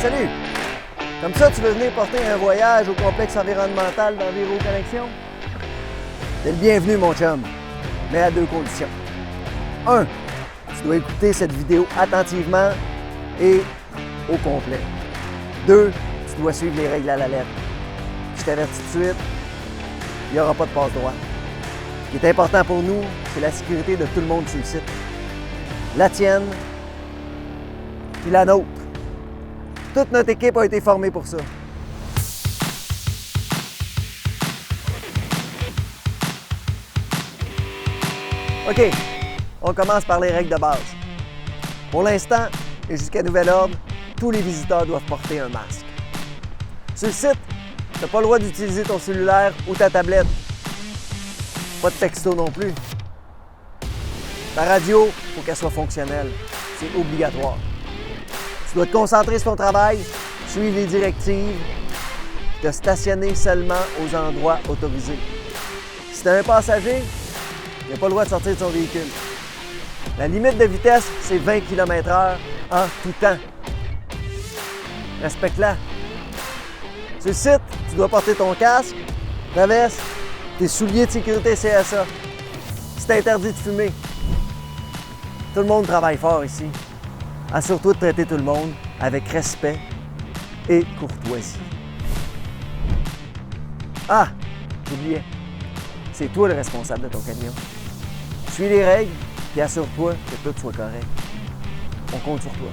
salut! Comme ça, tu veux venir porter un voyage au complexe environnemental d'Enviro Connexion? T'es le bienvenu, mon chum, mais à 2 conditions. 1. Tu dois écouter cette vidéo attentivement et au complet. 2. Tu dois suivre les règles à la lettre. Je t'avertis tout de suite, il n'y aura pas de passe-droit. Ce qui est important pour nous, c'est la sécurité de tout le monde sur le site. La tienne, puis la nôtre. Toute notre équipe a été formée pour ça. OK, on commence par les règles de base. Pour l'instant, et jusqu'à nouvel ordre, tous les visiteurs doivent porter un masque. Sur le site, tu n'as pas le droit d'utiliser ton cellulaire ou ta tablette. Pas de texto non plus. Ta radio, il faut qu'elle soit fonctionnelle. C'est obligatoire. Tu dois te concentrer sur ton travail, suivre les directives, te stationner seulement aux endroits autorisés. Si tu as un passager, il n'a pas le droit de sortir de son véhicule. La limite de vitesse, c'est 20 km/h en tout temps. Respecte-la. Sur le site, tu dois porter ton casque, ta veste, tes souliers de sécurité CSA. C'est interdit de fumer. Tout le monde travaille fort ici. Assure-toi de traiter tout le monde avec respect et courtoisie. Ah, j'oubliais. C'est toi le responsable de ton camion. Suis les règles et assure-toi que tout soit correct. On compte sur toi.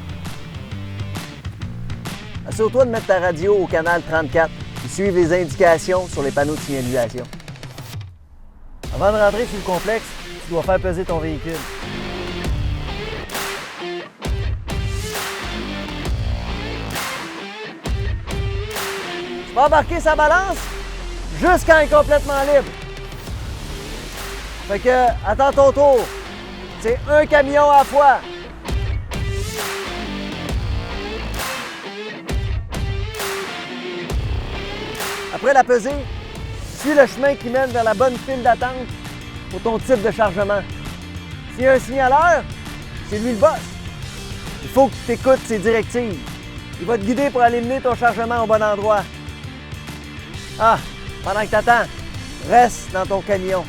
Assure-toi de mettre ta radio au canal 34 et suivre les indications sur les panneaux de signalisation. Avant de rentrer sur le complexe, tu dois faire peser ton véhicule. Tu vas embarquer sa balance jusqu'à être complètement libre. Fait que, attends ton tour. C'est un camion à la fois. Après la pesée, suis le chemin qui mène vers la bonne file d'attente pour ton type de chargement. S'il y a un signaleur, c'est lui le boss. Il faut que tu écoutes ses directives. Il va te guider pour aller mener ton chargement au bon endroit. Ah, pendant que tu attends, reste dans ton camion.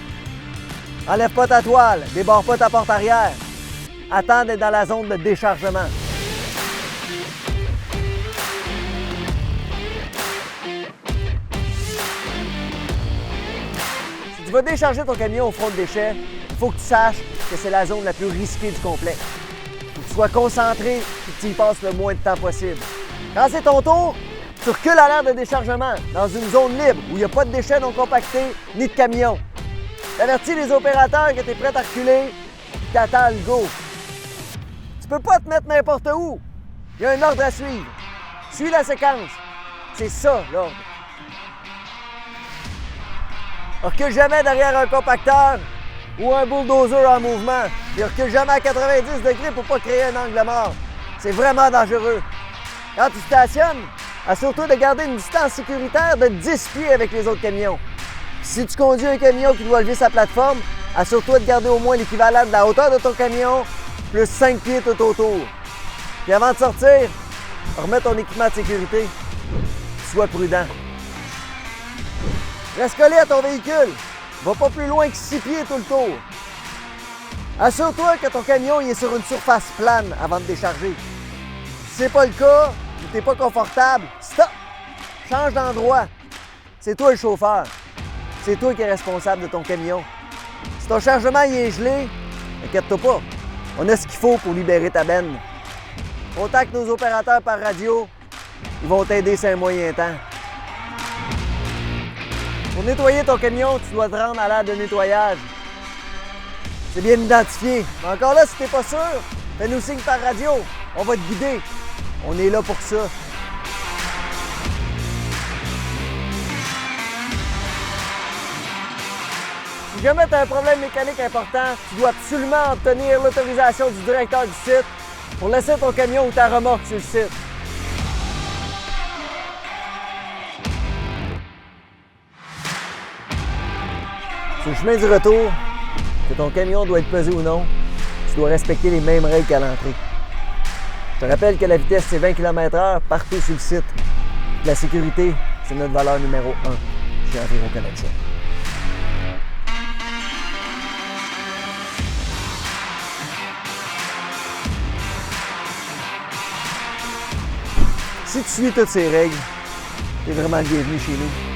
Enlève pas ta toile, débarre pas ta porte arrière. Attends d'être dans la zone de déchargement. Si tu vas décharger ton camion au front de déchets, il faut que tu saches que c'est la zone la plus risquée du complexe. Il faut que tu sois concentré et que tu y passes le moins de temps possible. Quand c'est ton tour, tu recules à l'aire de déchargement dans une zone libre où il n'y a pas de déchets non compactés ni de camions. Tu avertis les opérateurs que tu es prêt à reculer et tu attends le go. Tu peux pas te mettre n'importe où. Il y a un ordre à suivre. Suis la séquence. C'est ça, l'ordre. Recule jamais derrière un compacteur ou un bulldozer en mouvement. Et recule jamais à 90 degrés pour pas créer un angle mort. C'est vraiment dangereux. Quand tu stationnes, assure-toi de garder une distance sécuritaire de 10 pieds avec les autres camions. Si tu conduis un camion qui doit lever sa plateforme, assure-toi de garder au moins l'équivalent de la hauteur de ton camion, plus 5 pieds tout autour. Puis avant de sortir, remets ton équipement de sécurité. Sois prudent. Reste collé à ton véhicule. Va pas plus loin que 6 pieds tout le tour. Assure-toi que ton camion est sur une surface plane avant de décharger. Si c'est pas le cas, ou t'es pas confortable, stop! Change d'endroit. C'est toi le chauffeur. C'est toi qui es responsable de ton camion. Si ton chargement y est gelé, inquiète-toi pas. On a ce qu'il faut pour libérer ta benne. Contacte nos opérateurs par radio. Ils vont t'aider sur un moyen temps. Pour nettoyer ton camion, tu dois te rendre à l'aire de nettoyage. C'est bien identifié. Mais encore là, si t'es pas sûr, fais-nous signe par radio. On va te guider. On est là pour ça. Si jamais tu as un problème mécanique important, tu dois absolument obtenir l'autorisation du directeur du site pour laisser ton camion ou ta remorque sur le site. Sur le chemin du retour, que ton camion doit être pesé ou non, tu dois respecter les mêmes règles qu'à l'entrée. Je te rappelle que la vitesse, c'est 20 km/h partout sur le site. La sécurité, c'est notre valeur numéro 1 chez Enviro Connexion. Si tu suis toutes ces règles, tu es vraiment le bienvenu chez nous.